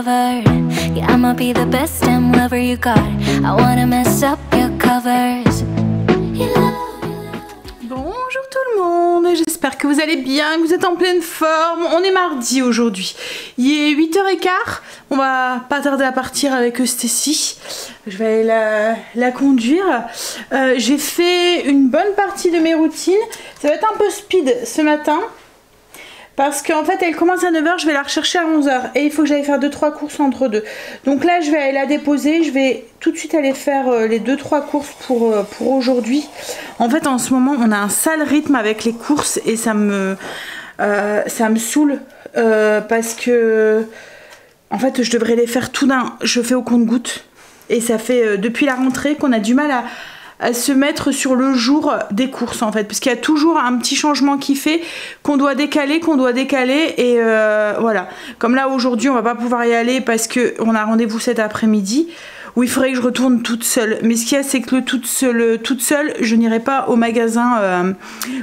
covered. Yeah, I'ma be the best damn lover you got. I wanna mess up your covers. Bonjour tout le monde, j'espère que vous allez bien, que vous êtes en pleine forme. On est mardi aujourd'hui, il est 8h15, on va pas tarder à partir avec Stécie. Je vais aller la conduire. J'ai fait une bonne partie de mes routines, ça va être un peu speed ce matin. Parce qu'en fait elle commence à 9h, je vais la rechercher à 11h et il faut que j'aille faire 2-3 courses entre deux. Donc là je vais aller la déposer, je vais tout de suite aller faire les 2-3 courses pour aujourd'hui. En fait en ce moment on a un sale rythme avec les courses et ça me saoule parce que en fait je devrais les faire tout d'un, je fais au compte-gouttes. Et ça fait depuis la rentrée qu'on a du mal à se mettre sur le jour des courses en fait, parce qu'il y a toujours un petit changement qui fait qu'on doit décaler et voilà, comme là aujourd'hui on va pas pouvoir y aller parce que on a rendez-vous cet après-midi où il faudrait que je retourne toute seule, mais ce qu'il y a c'est que toute seule je n'irai pas au magasin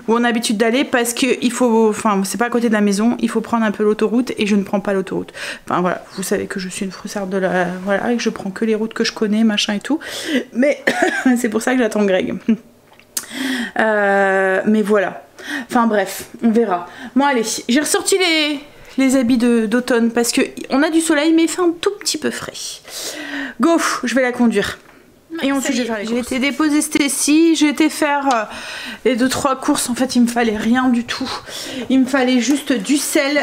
où on a l'habitude d'aller parce que il faut, enfin c'est pas à côté de la maison, il faut prendre un peu l'autoroute et je ne prends pas l'autoroute. Enfin voilà, vous savez que je suis une froussarde de la, voilà, et que je prends que les routes que je connais, machin et tout, mais c'est pour ça que j'attends Greg. Mais voilà, enfin bref, on verra. Bon allez, j'ai ressorti les habits d'automne parce que on a du soleil mais il fait un tout petit peu frais. Go, je vais la conduire. Et ensuite j'ai été déposer Stécie, j'ai été faire les 2-3 courses. En fait il me fallait rien du tout, il me fallait juste du sel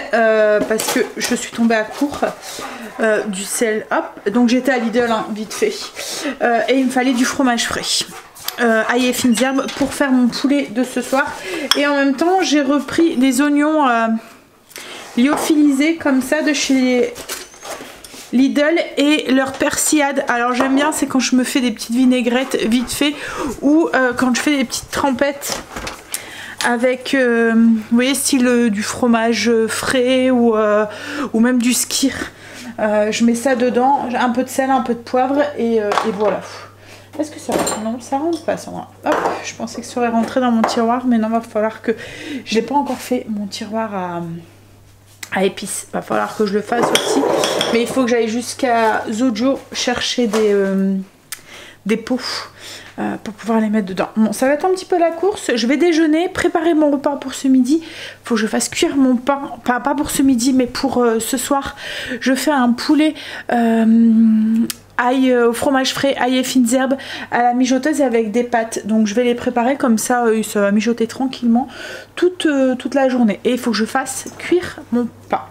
parce que je suis tombée à court du sel, hop, donc j'étais à Lidl hein, vite fait, et il me fallait du fromage frais, ail et fines herbes pour faire mon poulet de ce soir. Et en même temps j'ai repris des oignons lyophilisés comme ça de chez Lidl et leur persillade. Alors j'aime bien, c'est quand je me fais des petites vinaigrettes vite fait ou quand je fais des petites trempettes avec vous voyez style du fromage frais ou même du skyr. Je mets ça dedans, un peu de sel, un peu de poivre et voilà. Est-ce que ça rentre? Non, ça rentre pas ça. Hop, je pensais que ça aurait rentré dans mon tiroir mais non, va falloir que je n'ai pas encore fait mon tiroir à épices, va falloir que je le fasse aussi, mais il faut que j'aille jusqu'à Zojo chercher des pots pour pouvoir les mettre dedans. Bon, ça va être un petit peu la course, je vais déjeuner, préparer mon repas pour ce midi, faut que je fasse cuire mon pain, enfin pas pour ce midi mais pour ce soir. Je fais un poulet ail au fromage frais, ail et fines herbes à la mijoteuse avec des pâtes, donc je vais les préparer comme ça, ça va mijoter tranquillement toute la journée. Et il faut que je fasse cuire mon pain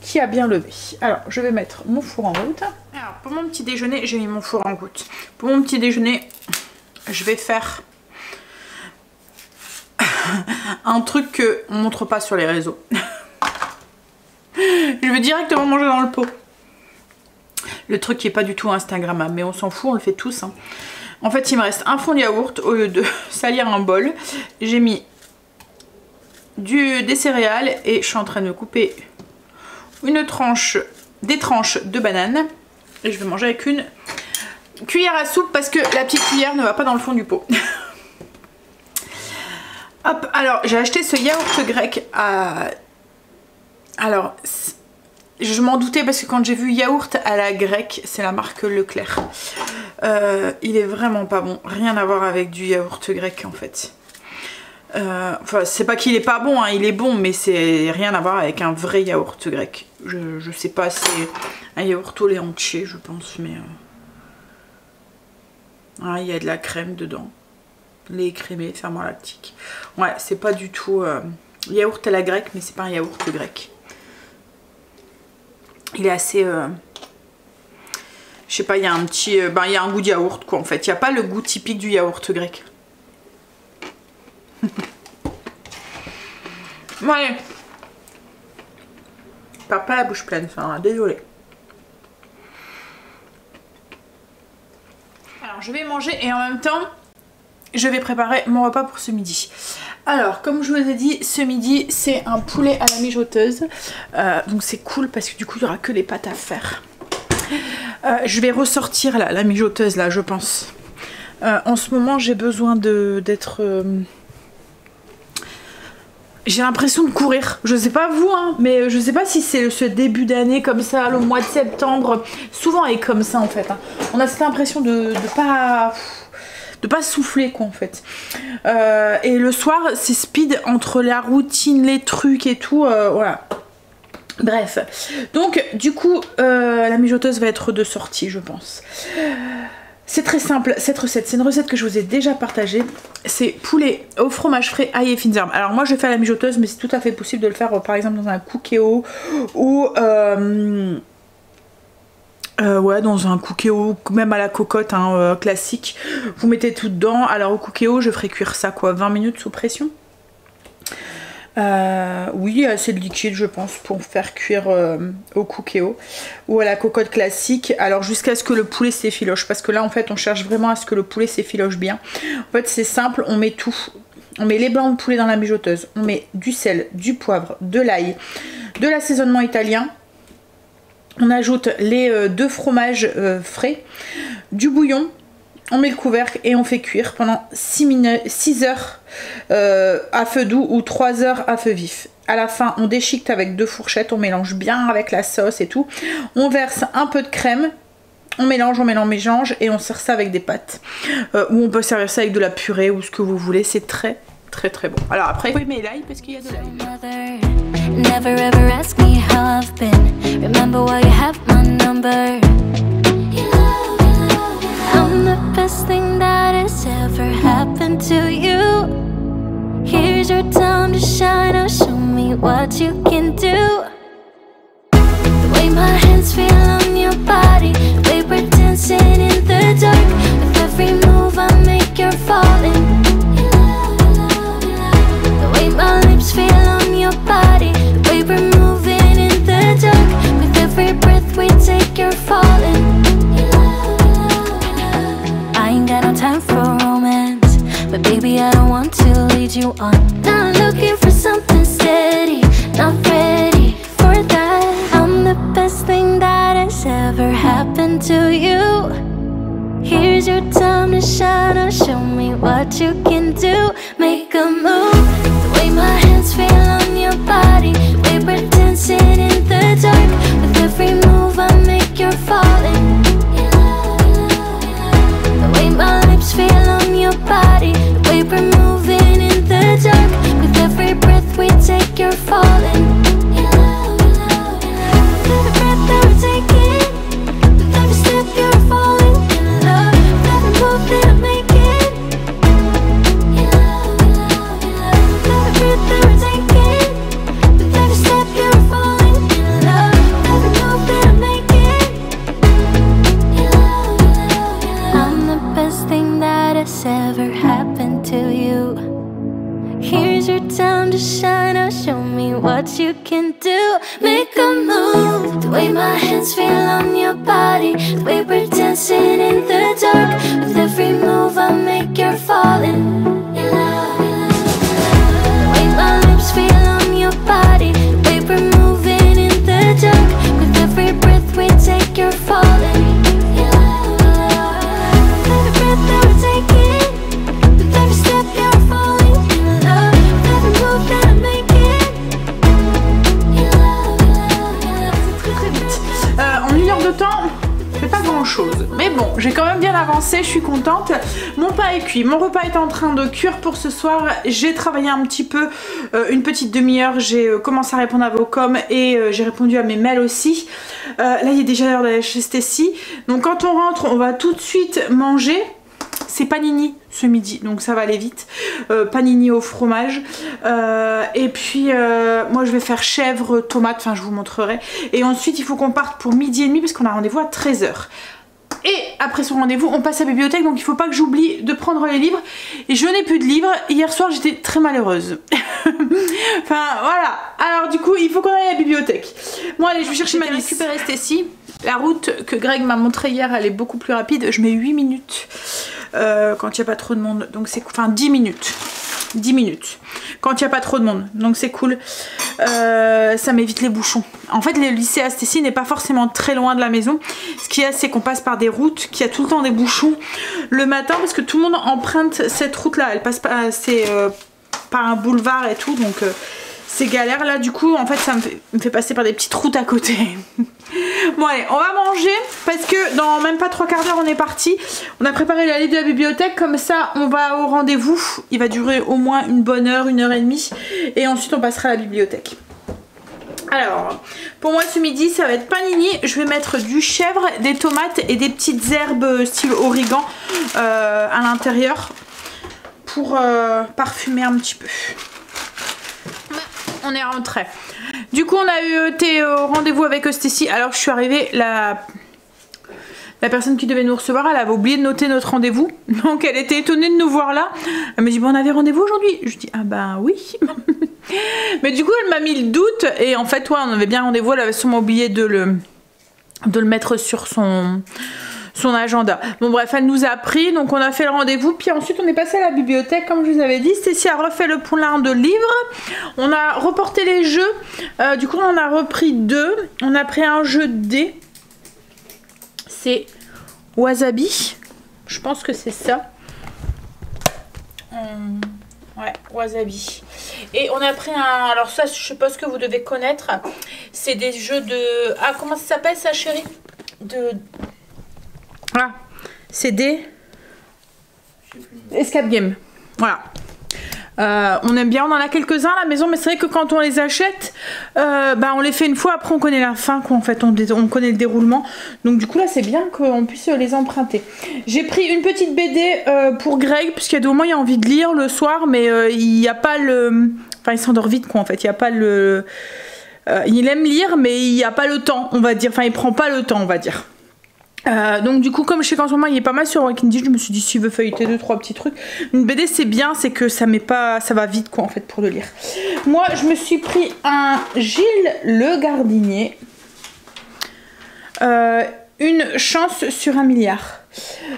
qui a bien levé. Alors je vais mettre mon four en route. Alors pour mon petit déjeuner, j'ai mis mon four en route. Pour mon petit déjeuner je vais faire un truc que on montre pas sur les réseaux. Je vais directement manger dans le pot. Le truc qui est pas du tout instagrammable, mais on s'en fout, on le fait tous hein. En fait il me reste un fond de yaourt, au lieu de salir un bol j'ai mis des céréales et je suis en train de couper des tranches de banane et je vais manger avec une cuillère à soupe parce que la petite cuillère ne va pas dans le fond du pot. Hop, alors j'ai acheté ce yaourt grec à... Alors je m'en doutais parce que quand j'ai vu yaourt à la grecque, c'est la marque Leclerc. Il est vraiment pas bon, rien à voir avec du yaourt grec en fait. Enfin c'est pas qu'il est pas bon hein, il est bon mais c'est rien à voir avec un vrai yaourt grec. Je sais pas, c'est un yaourt au lait entier je pense, mais ah, il y a de la crème dedans, lait écrémé, ferment lactique. Ouais c'est pas du tout yaourt à la grecque, mais c'est pas un yaourt grec. Il est assez je sais pas, il y a un petit il y a un goût de yaourt quoi en fait, il n'y a pas le goût typique du yaourt grec. Bon allez, pas la bouche pleine, enfin désolé. Alors je vais manger et en même temps je vais préparer mon repas pour ce midi. Alors comme je vous ai dit, ce midi c'est un poulet à la mijoteuse, donc c'est cool parce que du coup il n'y aura que les pâtes à faire. Je vais ressortir la mijoteuse là je pense. En ce moment j'ai besoin d'être J'ai l'impression de courir. Je sais pas vous, hein, mais je sais pas si c'est ce début d'année comme ça, le mois de septembre. Souvent, elle est comme ça en fait. Hein. On a cette impression de pas souffler quoi en fait. Et le soir, c'est speed entre la routine, les trucs et tout. Voilà. Bref. Donc, du coup, la mijoteuse va être de sortie, je pense. C'est très simple, cette recette, c'est une recette que je vous ai déjà partagée. C'est poulet au fromage frais, ail et fines herbes. Alors moi je fais à la mijoteuse, mais c'est tout à fait possible de le faire par exemple dans un cookéo ou ouais, dans un cookéo, même à la cocotte hein, classique. Vous mettez tout dedans. Alors au cookéo je ferai cuire ça quoi, 20 minutes sous pression. Oui, assez de liquide je pense pour faire cuire au cookéo ou à la cocotte classique, alors jusqu'à ce que le poulet s'effiloche, parce que là en fait on cherche vraiment à ce que le poulet s'effiloche bien. En fait c'est simple, on met tout, on met les blancs de poulet dans la mijoteuse, on met du sel, du poivre, de l'ail, de l'assaisonnement italien, on ajoute les 2 fromages frais, du bouillon. On met le couvercle et on fait cuire pendant 6 heures à feu doux ou 3 heures à feu vif. À la fin, on déchiquette avec 2 fourchettes, on mélange bien avec la sauce et tout. On verse un peu de crème, on mélange et on sert ça avec des pâtes. Ou on peut servir ça avec de la purée ou ce que vous voulez, c'est très très très bon. Alors après, oui, mais l'ail parce qu'il y a de l'ail. Never ever ask me how I've been. Remember why you have my number. I'm the best thing that has ever happened to you. Here's your time to shine. Now show me what you can do. The way my hands feel on your body, the way we're dancing in the dark. With every move I make, you're falling. The way my lips feel on your body, the way we're moving in the dark. With every breath we take, you're falling. I ain't got no time for romance, but baby I don't want to lead you on. Not looking for something steady, not ready for that. I'm the best thing that has ever happened to you. Here's your time to shine, now show me what you can do. Make a move, the way my hands feel on your body, the way we're dancing in the dark. With every move I make, you're falling. My lips feel on your body, the way we're moving in the dark. With every breath we take, you're falling. With every breath that we're taking, with every step you're falling in love. With every move that I'm making, with every breath that we're taking, with every step you're falling in love. With every move that I'm making. I'm the best thing that has ever happened to you. Here's your time to shine, now show me what you can do. Make a move, the way my hands feel on your body, the way we're dancing in the dark. With every move I make, you're falling. The way my lips feel on your body, the way we're moving in the dark. With every breath we take, you're falling. Chose. Mais bon, j'ai quand même bien avancé, je suis contente. Mon pain est cuit, mon repas est en train de cuire pour ce soir. J'ai travaillé un petit peu, une petite demi-heure. J'ai commencé à répondre à vos coms et j'ai répondu à mes mails aussi. Là, il est déjà l'heure d'aller chez Stacy. Donc quand on rentre, on va tout de suite manger. C'est panini ce midi, donc ça va aller vite. Panini au fromage. Et puis, moi je vais faire chèvre, tomate, enfin je vous montrerai. Et ensuite, il faut qu'on parte pour midi et demi parce qu'on a rendez-vous à 13 h. Et après ce rendez-vous, on passe à la bibliothèque, donc il faut pas que j'oublie de prendre les livres. Et je n'ai plus de livres. Hier soir, j'étais très malheureuse. Enfin, voilà. Alors du coup, il faut qu'on aille à la bibliothèque. Bon, allez, je vais chercher ma liste. Récupérer Stacy. La route que Greg m'a montrée hier, elle est beaucoup plus rapide. Je mets 8 minutes quand il n'y a pas trop de monde. Donc c'est... Enfin, 10 minutes. 10 minutes. Quand il n'y a pas trop de monde. Donc c'est cool. Ça m'évite les bouchons. En fait, le lycée Astécie n'est pas forcément très loin de la maison. Ce qu'il y a, c'est qu'on passe par des routes qui a tout le temps des bouchons le matin parce que tout le monde emprunte cette route-là. Elle passe pas... c'est par un boulevard et tout. Donc c'est galère. Là du coup en fait ça me fait passer par des petites routes à côté. Bon allez, on va manger parce que dans même pas 3 quarts d'heure on est parti. On a préparé la liste de la bibliothèque, comme ça on va au rendez-vous. Il va durer au moins une bonne heure, 1h30 et ensuite on passera à la bibliothèque. Alors, pour moi ce midi ça va être panini. Je vais mettre du chèvre, des tomates et des petites herbes style origan à l'intérieur pour parfumer un petit peu. On est rentré. Du coup on a été au rendez-vous avec Stécie. Alors je suis arrivée, la personne qui devait nous recevoir, elle avait oublié de noter notre rendez-vous. Donc elle était étonnée de nous voir là. Elle me dit bon on avait rendez-vous aujourd'hui. Je dis ah bah oui. Mais du coup elle m'a mis le doute. Et en fait ouais on avait bien rendez-vous. Elle avait sûrement oublié de le mettre sur son agenda. Bon bref, elle nous a pris, donc on a fait le rendez-vous, puis ensuite on est passé à la bibliothèque comme je vous avais dit. Stécie a refait le poulain de livres, on a reporté les jeux, du coup on en a repris 2, on a pris un jeu de dés, c'est Wasabi, je pense que c'est ça. Ouais, Wasabi. Et on a pris un... Alors ça, je sais pas ce que vous devez connaître. C'est des jeux de... Ah, comment ça s'appelle ça, chérie? Ah, c'est des... Escape game. Voilà. On aime bien, on en a quelques-uns à la maison, mais c'est vrai que quand on les achète, bah on les fait une fois, après on connaît la fin, quoi, en fait, on connaît le déroulement. Donc du coup là c'est bien qu'on puisse les emprunter. J'ai pris une petite BD pour Greg, puisqu'il y a des moments il a envie de lire le soir, mais il n'y a pas le... Enfin il s'endort vite quoi en fait, il n'y a pas le... il aime lire, mais il n'y a pas le temps, on va dire, enfin il prend pas le temps, on va dire. Donc du coup comme je sais qu'en ce moment il est pas mal sur Walking Dead, je me suis dit s'il veut feuilleter 2-3 petits trucs, une BD c'est bien, c'est que ça met pas, ça va vite quoi en fait pour le lire. Moi je me suis pris un Gilles Le Gardinier, une chance sur 1 milliard.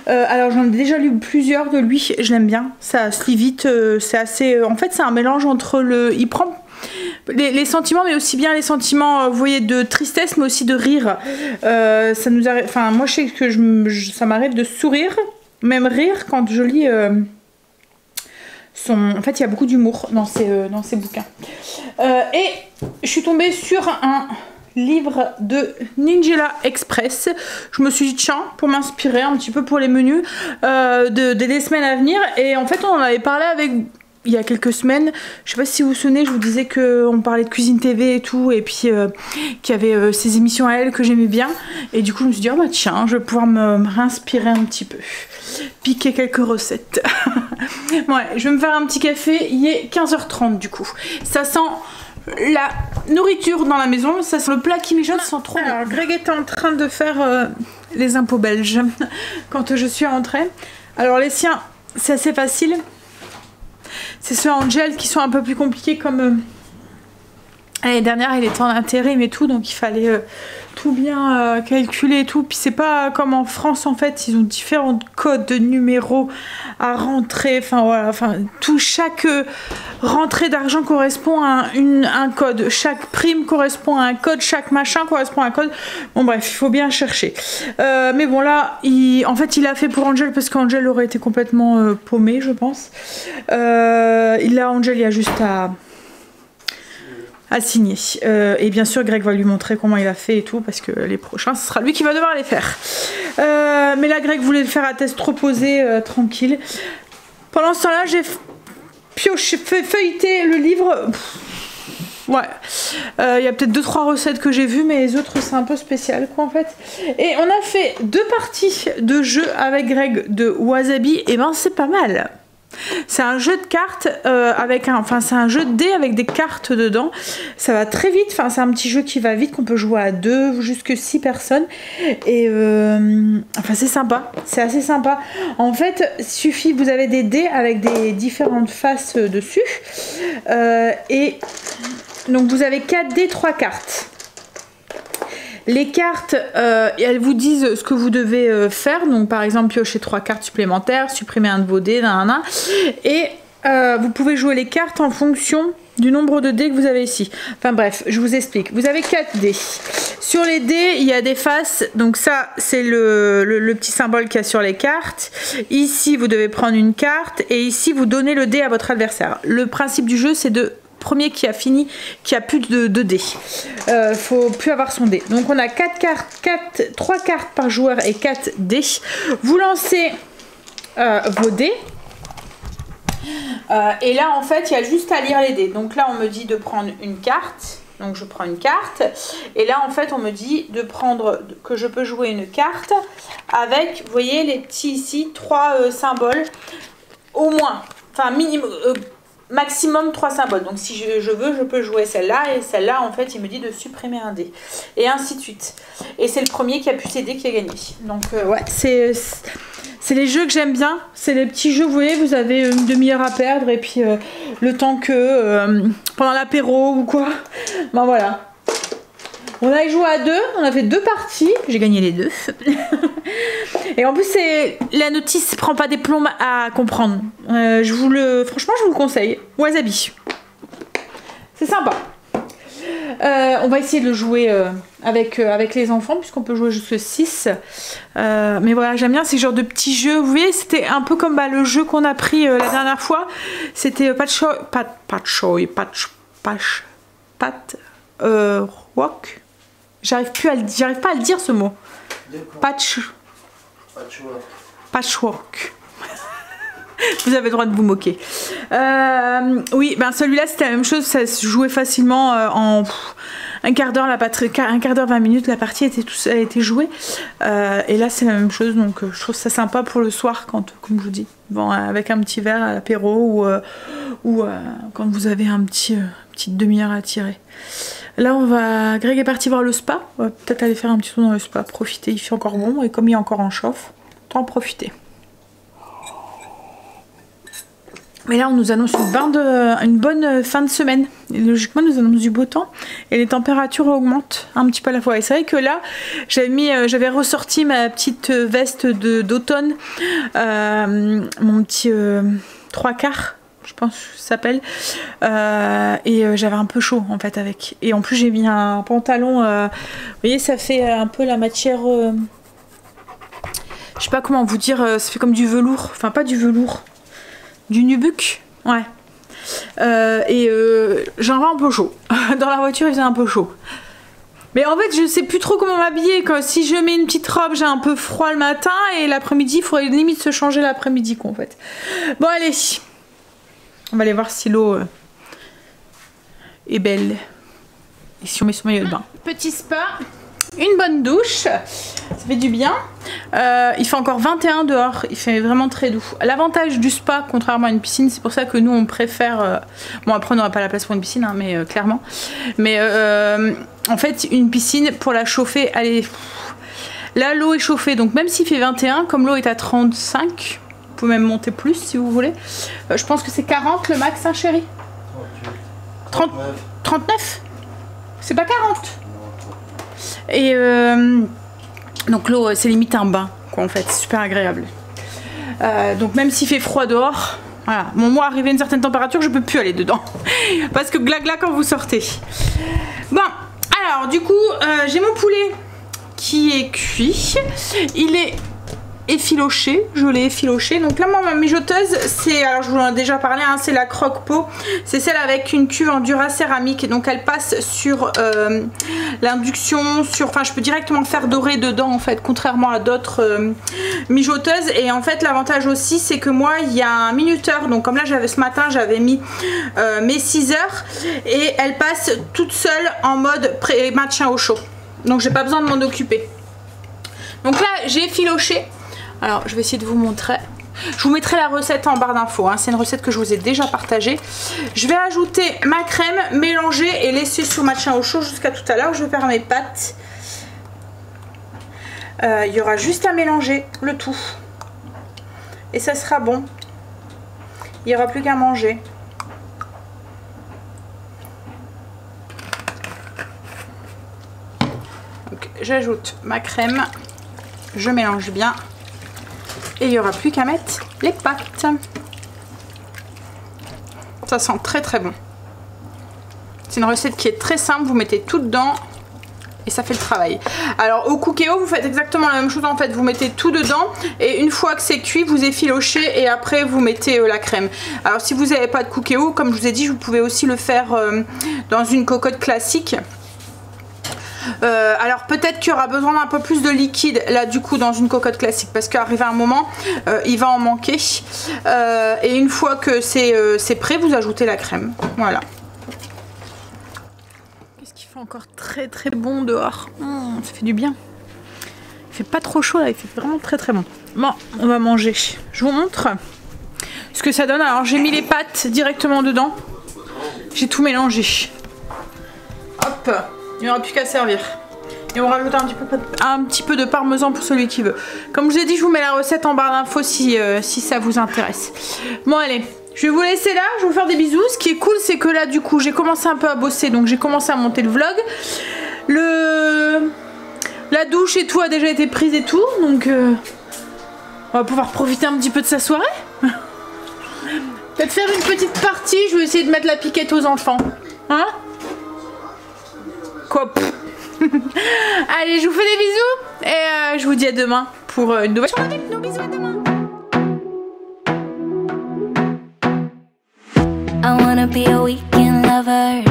Alors j'en ai déjà lu plusieurs de lui, je l'aime bien, ça se lit vite, c'est assez, en fait c'est un mélange entre le, il prend les sentiments, mais aussi bien les sentiments, vous voyez, de tristesse, mais aussi de rire. Ça nous arrive, enfin, moi je sais que ça m'arrive de sourire, même rire quand je lis en fait, il y a beaucoup d'humour dans ces bouquins. Et je suis tombée sur un livre de Ninjela Express. Je me suis dit tiens, pour m'inspirer un petit peu pour les menus des semaines à venir. Et en fait, on en avait parlé avec... Il y a quelques semaines, je sais pas si vous vous souvenez, je vous disais qu'on parlait de Cuisine TV et tout, et puis qu'il y avait ces émissions à elle que j'aimais bien, et du coup je me suis dit oh bah tiens, je vais pouvoir me réinspirer un petit peu, piquer quelques recettes. Ouais, je vais me faire un petit café, il est 15h30 du coup, ça sent la nourriture dans la maison, ça sent le plat qui mijote, ça sent trop bon. Alors Greg était en train de faire les impôts belges quand je suis rentrée. Alors les siens, c'est assez facile. C'est ceux en gel qui sont un peu plus compliqués, comme l'année dernière il était en intérim et tout, donc il fallait tout bien calculer et tout. Puis c'est pas comme en France en fait, ils ont différents codes de numéros à rentrer, enfin voilà, enfin chaque rentrée d'argent correspond à un code, chaque prime correspond à un code, chaque machin correspond à un code. Bon bref, il faut bien chercher. Mais bon là, en fait il a fait pour Angel parce qu'Angel aurait été complètement paumé je pense. Angel il y a juste à signer. Et bien sûr Greg va lui montrer comment il a fait et tout, parce que les prochains ce sera lui qui va devoir les faire. Mais là Greg voulait le faire à test reposé, tranquille. Pendant ce temps là j'ai feuilleté le livre. Ouais, il y a peut-être 2-3 recettes que j'ai vues, mais les autres c'est un peu spécial quoi en fait. Et on a fait 2 parties de jeu avec Greg de Wasabi, et ben c'est pas mal. C'est un jeu de cartes c'est un jeu de dés avec des cartes dedans. Ça va très vite, enfin c'est un petit jeu qui va vite, qu'on peut jouer à 2 jusque 6 personnes. Et enfin c'est sympa, c'est assez sympa. En fait, suffit, vous avez des dés avec des différentes faces dessus. Et donc vous avez 4 dés, 3 cartes. Les cartes, elles vous disent ce que vous devez faire. Donc par exemple piocher 3 cartes supplémentaires, supprimer un de vos dés, et vous pouvez jouer les cartes en fonction du nombre de dés que vous avez ici. Enfin bref, je vous explique. Vous avez 4 dés. Sur les dés, il y a des faces. Donc ça, c'est le petit symbole qu'il y a sur les cartes. Ici, vous devez prendre une carte. Et ici, vous donnez le dé à votre adversaire. Le principe du jeu, c'est de premier qui a fini, qui a plus de dés. Faut plus avoir son dé. Donc on a 3 cartes par joueur et 4 dés. Vous lancez vos dés. Et là en fait il y a juste à lire les dés. Donc là on me dit de prendre une carte. Donc je prends une carte. Et là en fait on me dit de prendre, que je peux jouer une carte avec, vous voyez les petits ici, 3 symboles. Au moins, enfin minimum, maximum 3 symboles. Donc si je veux, je peux jouer celle-là. Et celle-là en fait il me dit de supprimer un dé. Et ainsi de suite. Et c'est le premier qui a pu s'aider qui a gagné. Donc ouais, c'est les jeux que j'aime bien. C'est les petits jeux, vous voyez, vous avez une demi-heure à perdre. Et puis le temps que pendant l'apéro ou quoi. Ben voilà. On a joué à 2, on a fait 2 parties, j'ai gagné les 2. Et en plus, la notice prend pas des plombs à comprendre. Franchement, je vous le conseille. Wasabi. C'est sympa. On va essayer de le jouer avec les enfants, puisqu'on peut jouer jusqu'à 6. Mais voilà, j'aime bien ces genres de petits jeux. Vous voyez, c'était un peu comme le jeu qu'on a pris la dernière fois. C'était Patchwork. J'arrive pas à le dire ce mot. Patchwork. Vous avez le droit de vous moquer. Oui, ben celui-là c'était la même chose, ça se jouait facilement en un quart d'heure, 20 minutes, la partie a été jouée. Et là c'est la même chose, donc je trouve ça sympa pour le soir, quand, comme je vous dis, bon, avec un petit verre à l'apéro ou quand vous avez petite demi-heure à tirer. Là Greg est parti voir le spa, on va peut-être aller faire un petit tour dans le spa, profiter, il fait encore bon et comme il est encore en chauffe, autant en profiter. Mais là on nous annonce une bonne fin de semaine, et logiquement nous annonce du beau temps et les températures augmentent un petit peu à la fois. Et c'est vrai que là j'avais ressorti ma petite veste d'automne, mon petit 3/4. Je pense que ça s'appelle, et j'avais un peu chaud en fait avec, et en plus j'ai mis un pantalon, vous voyez ça fait un peu la matière, je sais pas comment vous dire, ça fait comme du velours, enfin pas du velours, du nubuck, ouais, et j'en avais un peu chaud, dans la voiture il faisait un peu chaud. Mais en fait je sais plus trop comment m'habiller, si je mets une petite robe j'ai un peu froid le matin, et l'après-midi il faudrait limite se changer l'après-midi quoi en fait. Bon allez, on va aller voir si l'eau est belle. Et si on met son maillot de bain. Petit spa, une bonne douche, ça fait du bien. Il fait encore 21 dehors, il fait vraiment très doux. L'avantage du spa, contrairement à une piscine, c'est pour ça que nous on préfère... Bon après on n'aura pas la place pour une piscine, hein, mais clairement. Mais en fait une piscine, pour la chauffer, elle est... Là l'eau est chauffée, donc même s'il fait 21, comme l'eau est à 35... Vous pouvez même monter plus si vous voulez. Je pense que c'est 40 le max, hein, chérie? 39. C'est pas 40. Et donc l'eau, c'est limite un bain, quoi, en fait. C'est super agréable. Donc même s'il fait froid dehors, voilà. Bon, moi, arrivé à une certaine température, je peux plus aller dedans. Parce que glagla quand vous sortez. Bon, alors du coup, j'ai mon poulet qui est cuit. Il est effiloché, je l'ai effiloché. Donc là moi ma mijoteuse c'est, alors je vous en ai déjà parlé, hein, c'est la croque-pot, c'est celle avec une cuve en duracéramique, et donc elle passe sur l'induction, enfin je peux directement faire dorer dedans en fait, contrairement à d'autres mijoteuses. Et en fait l'avantage aussi c'est que moi il y a un minuteur, donc comme là ce matin j'avais mis mes 6 heures, et elle passe toute seule en mode maintien au chaud, donc j'ai pas besoin de m'en occuper. Donc là j'ai effiloché. Alors je vais essayer de vous montrer. Je vous mettrai la recette en barre d'infos, hein. C'est une recette que je vous ai déjà partagée. Je vais ajouter ma crème, mélanger et laisser sur maintien au chaud jusqu'à tout à l'heure. Je vais faire mes pâtes. Il y aura juste à mélanger le tout. Et ça sera bon. Il n'y aura plus qu'à manger. Donc j'ajoute ma crème. Je mélange bien. Et il n'y aura plus qu'à mettre les pâtes. Ça sent très très bon. C'est une recette qui est très simple. Vous mettez tout dedans et ça fait le travail. Alors au Cookéo, vous faites exactement la même chose en fait, vous mettez tout dedans et une fois que c'est cuit, vous effilochez et après vous mettez la crème. Alors si vous n'avez pas de Cookéo, comme je vous ai dit, vous pouvez aussi le faire dans une cocotte classique. Alors peut-être qu'il y aura besoin d'un peu plus de liquide là du coup dans une cocotte classique parce qu'arrivé à un moment il va en manquer et une fois que c'est prêt, vous ajoutez la crème. Voilà. Qu'est-ce qu'il fait encore très très bon dehors, ça fait du bien. Il fait pas trop chaud là, il fait vraiment très très bon. Bon, on va manger. Je vous montre ce que ça donne. Alors j'ai mis les pâtes directement dedans, j'ai tout mélangé. Hop, il n'y aura plus qu'à servir. Et on rajoute un petit peu de parmesan pour celui qui veut. Comme je vous ai dit, je vous mets la recette en barre d'infos si ça vous intéresse. Bon allez, je vais vous laisser là, je vais vous faire des bisous. Ce qui est cool, c'est que là du coup j'ai commencé un peu à bosser, donc j'ai commencé à monter le vlog. La douche et tout a déjà été prise et tout, donc on va pouvoir profiter un petit peu de sa soirée. Peut-être faire une petite partie, je vais essayer de mettre la piquette aux enfants. Hein? Quoi? Allez, je vous fais des bisous et je vous dis à demain pour une nouvelle vidéo. Bisous, à demain. I wanna be a weekend lover.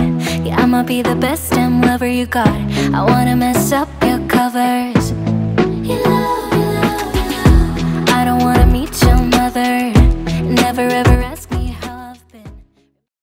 Yeah, I'ma be the best damn lover you got. I wanna mess up your covers.